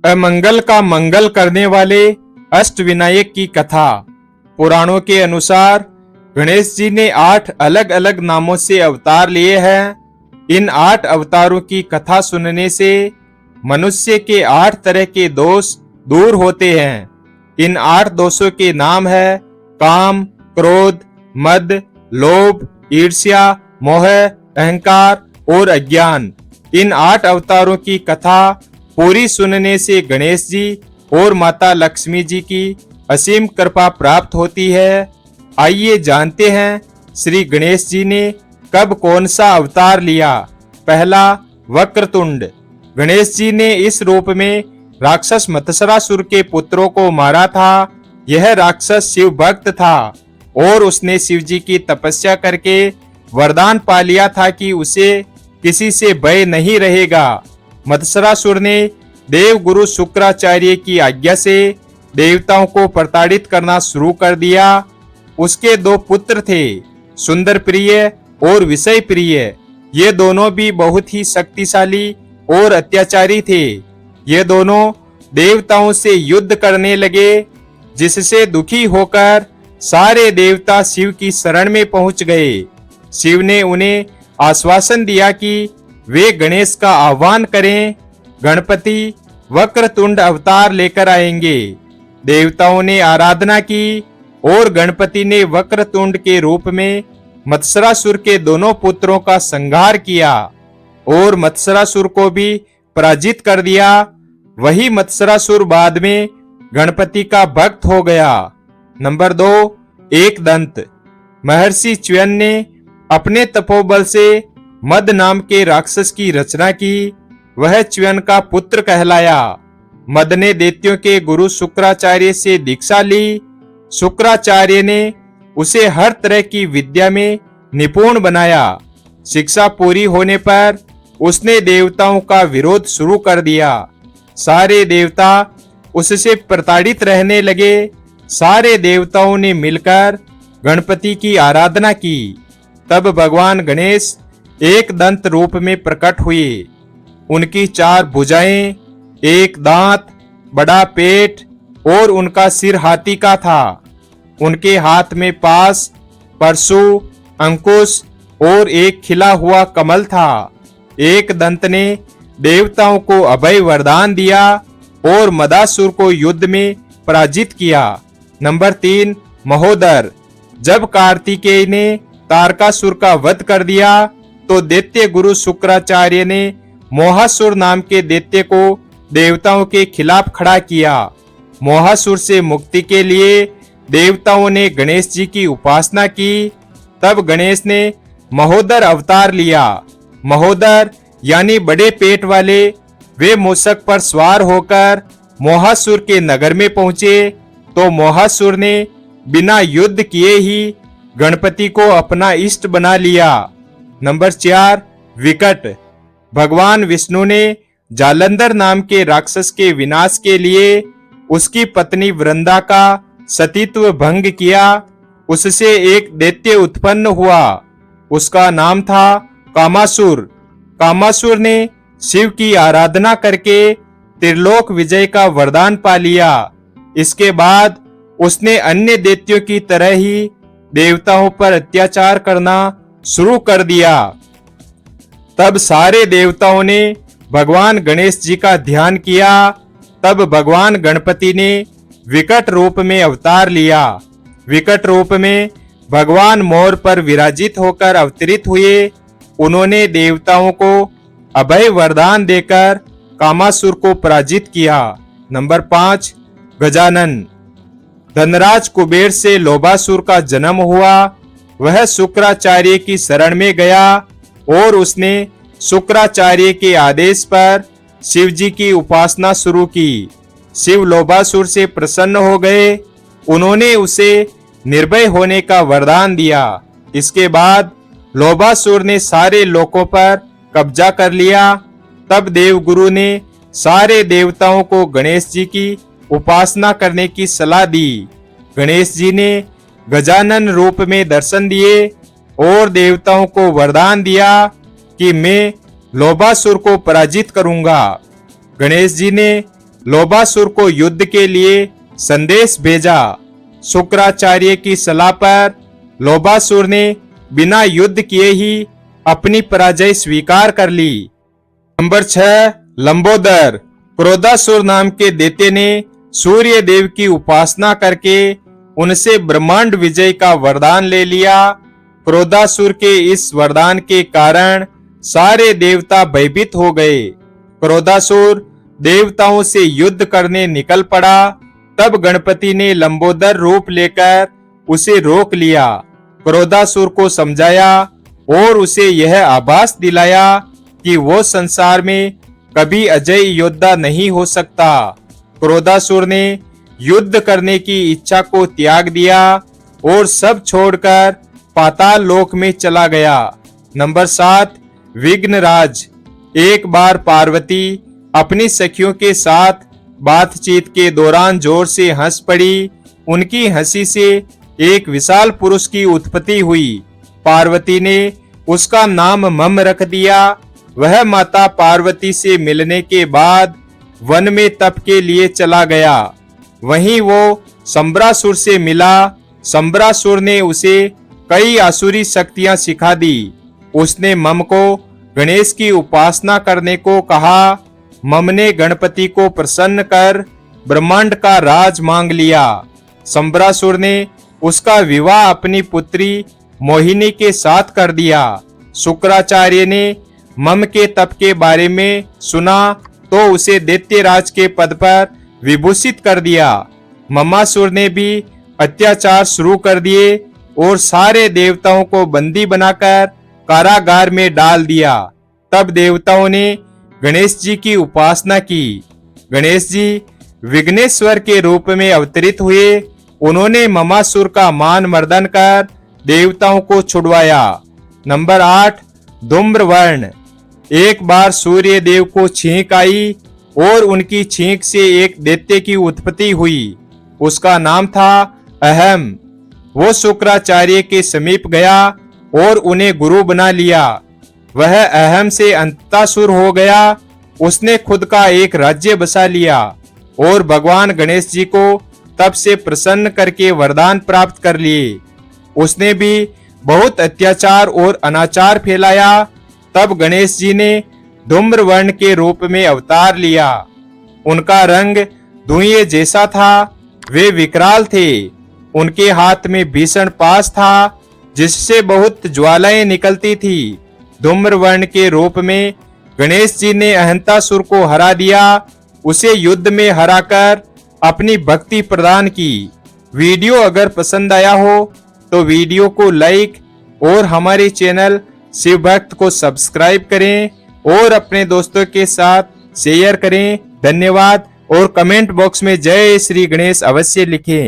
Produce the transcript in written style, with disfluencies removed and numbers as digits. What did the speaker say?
अमंगल का मंगल करने वाले अष्टविनायक की कथा। पुराणों के अनुसार गणेश जी ने 8 अलग अलग नामों से अवतार लिए हैं। इन 8 अवतारों की कथा सुनने से मनुष्य के 8 तरह के दोष दूर होते हैं। इन 8 दोषों के नाम है काम, क्रोध, मद, लोभ, ईर्ष्या, मोह, अहंकार और अज्ञान। इन 8 अवतारों की कथा पूरी सुनने से गणेश जी और माता लक्ष्मी जी की असीम कृपा प्राप्त होती है। आइए जानते हैं श्री गणेश जी ने कब कौन सा अवतार लिया। पहला, वक्रतुंड। गणेश जी ने इस रूप में राक्षस मत्सरासुर के पुत्रों को मारा था। यह राक्षस शिव भक्त था और उसने शिव जी की तपस्या करके वरदान पा लिया था कि उसे किसी से भय नहीं रहेगा। मत्सरासुर ने देव गुरु शुक्राचार्य की आज्ञा से देवताओं को प्रताड़ित करना शुरू कर दिया। उसके 2 पुत्र थे, सुंदर प्रिय और विषय प्रिय। ये दोनों भी बहुत ही शक्तिशाली और अत्याचारी थे। ये दोनों देवताओं से युद्ध करने लगे, जिससे दुखी होकर सारे देवता शिव की शरण में पहुंच गए। शिव ने उन्हें आश्वासन दिया कि वे गणेश का आह्वान करें। गणपति वक्रतुंड अवतार लेकर आएंगे। देवताओं ने आराधना की और गणपति ने वक्रतुंड के रूप में मत्सरासुर के दोनों पुत्रों का संहार किया और मत्सरासुर को भी पराजित कर दिया। वही मत्सरासुर बाद में गणपति का भक्त हो गया। नंबर 2, एकदंत। महर्षि च्यवन ने अपने तपोबल से मद नाम के राक्षस की रचना की। वह च्यवन का पुत्र कहलाया। मद ने दैत्यों के गुरु शुक्राचार्य से दीक्षा ली। शुक्राचार्य ने उसे हर तरह की विद्या में निपुण बनाया। शिक्षा पूरी होने पर उसने देवताओं का विरोध शुरू कर दिया। सारे देवता उससे प्रताड़ित रहने लगे। सारे देवताओं ने मिलकर गणपति की आराधना की। तब भगवान गणेश एक दंत रूप में प्रकट हुए। उनकी 4 भुजाएं, 1 दांत, बड़ा पेट और उनका सिर हाथी का था। उनके हाथ में पास, परशु, अंकुश और एक खिला हुआ कमल था। एक दंत ने देवताओं को अभय वरदान दिया और मदासुर को युद्ध में पराजित किया। नंबर 3, महोदर। जब कार्तिकेय ने तारकासुर का वध कर दिया तो दैत्य गुरु शुक्राचार्य ने मोहासुर नाम के दैत्य को देवताओं के खिलाफ खड़ा किया। मोहासुर से मुक्ति के लिए देवताओं ने गणेश जी की उपासना की। तब गणेश ने महोदर अवतार लिया। महोदर यानी बड़े पेट वाले। वे मूषक पर सवार होकर मोहासुर के नगर में पहुंचे तो मोहासुर ने बिना युद्ध किए ही गणपति को अपना इष्ट बना लिया। नंबर 4, विकट। भगवान विष्णु ने जालंधर नाम के राक्षस के विनाश के लिए उसकी पत्नी वृंदा का सतीत्व भंग किया। उससे एक दैत्य उत्पन्न हुआ। उसका नाम था कामासुर। कामासुर ने शिव की आराधना करके त्रिलोक विजय का वरदान पा लिया। इसके बाद उसने अन्य दैत्यों की तरह ही देवताओं पर अत्याचार करना शुरू कर दिया। तब सारे देवताओं ने भगवान गणेश जी का ध्यान किया। तब भगवान गणपति ने विकट रूप में अवतार लिया। विकट रूप में भगवान मोर पर विराजित होकर अवतरित हुए। उन्होंने देवताओं को अभय वरदान देकर कामासुर को पराजित किया। नंबर 5, गजानन। धनराज कुबेर से लोभासुर का जन्म हुआ। वह शुक्राचार्य की शरण में गया और उसने शुक्राचार्य के आदेश पर शिव जी की उपासना शुरू की। शिव लोभासुर से प्रसन्न हो गए। उन्होंने उसे निर्भय होने का वरदान दिया। इसके बाद लोभासुर ने सारे लोकों पर कब्जा कर लिया। तब देवगुरु ने सारे देवताओं को गणेश जी की उपासना करने की सलाह दी। गणेश जी ने गजानन रूप में दर्शन दिए और देवताओं को वरदान दिया कि मैं लोभासुर को पराजित करूंगा। गणेश जी ने लोभासुर को युद्ध के लिए संदेश भेजा। शुक्राचार्य की सलाह पर लोभासुर ने बिना युद्ध किए ही अपनी पराजय स्वीकार कर ली। नंबर 6, लंबोदर। क्रोधासुर नाम के दैत्य ने सूर्य देव की उपासना करके उनसे ब्रह्मांड विजय का वरदान ले लिया। क्रोधासुर के इस वरदान के कारण सारे देवता भयभीत हो गए। क्रोधासुर देवताओं से युद्ध करने निकल पड़ा। तब गणपति ने लंबोदर रूप लेकर उसे रोक लिया। क्रोधासुर को समझाया और उसे यह आभास दिलाया कि वो संसार में कभी अजय योद्धा नहीं हो सकता। क्रोधासुर ने युद्ध करने की इच्छा को त्याग दिया और सब छोड़कर पाताल लोक में चला गया। नंबर 7, विघ्नराज। एक बार पार्वती अपनी सखियों के साथ बातचीत के दौरान जोर से हंस पड़ी। उनकी हंसी से एक विशाल पुरुष की उत्पत्ति हुई। पार्वती ने उसका नाम मम रख दिया। वह माता पार्वती से मिलने के बाद वन में तप के लिए चला गया। वहीं वो संबरासुर से मिला। संबरासुर ने उसे कई आसुरी शक्तियां सिखा दी। उसने मम को गणेश की उपासना करने को कहा। मम ने गणपति को प्रसन्न कर ब्रह्मांड का राज मांग लिया। संबरासुर ने उसका विवाह अपनी पुत्री मोहिनी के साथ कर दिया। शुक्राचार्य ने मम के तप के बारे में सुना तो उसे दैत्यराज के पद पर विभूषित कर दिया। ममासुर ने भी अत्याचार शुरू कर दिए और सारे देवताओं को बंदी बनाकर कारागार में डाल दिया। तब देवताओं ने गणेश जी की उपासना की। गणेश जी विघ्नेश्वर के रूप में अवतरित हुए। उन्होंने ममासुर का मान मर्दन कर देवताओं को छुड़वाया। नंबर 8, धूम्रवर्ण। एक बार सूर्य देव को छींक आई और उनकी छींक से एक दैत्य की उत्पत्ति हुई। उसका नाम था अहम। वो शुक्राचार्य के समीप गया और उन्हें गुरु बना लिया। वह अहम से अंतासुर हो गया। उसने खुद का एक राज्य बसा लिया और भगवान गणेश जी को तब से प्रसन्न करके वरदान प्राप्त कर लिए। उसने भी बहुत अत्याचार और अनाचार फैलाया। तब गणेश जी ने धूम्रवर्ण के रूप में अवतार लिया। उनका रंग धुएं जैसा था। वे विकराल थे। उनके हाथ में भीषण पाश था जिससे बहुत ज्वालाएं निकलती थी। धूम्रवर्ण के रूप में गणेश जी ने अहंतासुर को हरा दिया। उसे युद्ध में हराकर अपनी भक्ति प्रदान की। वीडियो अगर पसंद आया हो तो वीडियो को लाइक और हमारे चैनल शिव भक्त को सब्सक्राइब करें और अपने दोस्तों के साथ शेयर करें। धन्यवाद और कमेंट बॉक्स में जय श्री गणेश अवश्य लिखें।